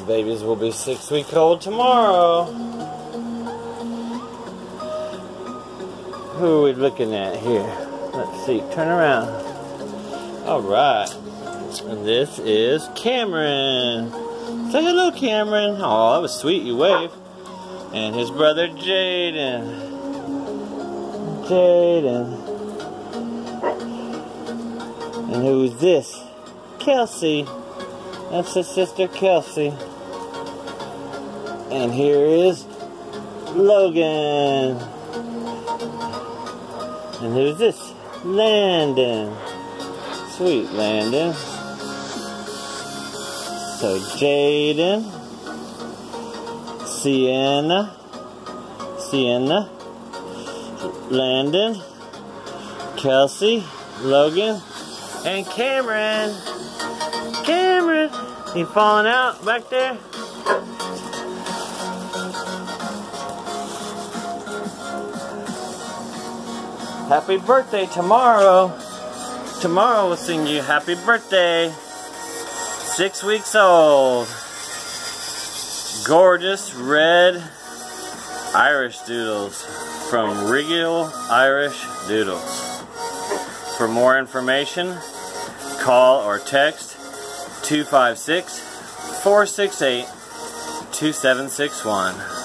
babies will be 6 weeks old tomorrow. Who are we looking at here? Let's see, turn around. Alright. And this is Cameron. Say hello, Cameron. Oh, that was sweet, you waved. And his brother Jaden. And who's this? Kelsey. That's his sister Kelsey. And here is Logan. And who's this? Landon. Sweet Landon. So Jaden, Sienna, Landon, Kelsey, Logan, and Cameron. Cameron, he falling out back there? Happy birthday tomorrow. Tomorrow we'll sing you happy birthday. 6 weeks old. Gorgeous red Irish doodles from Regal Irish Doodles. For more information, call or text 256-468-2761.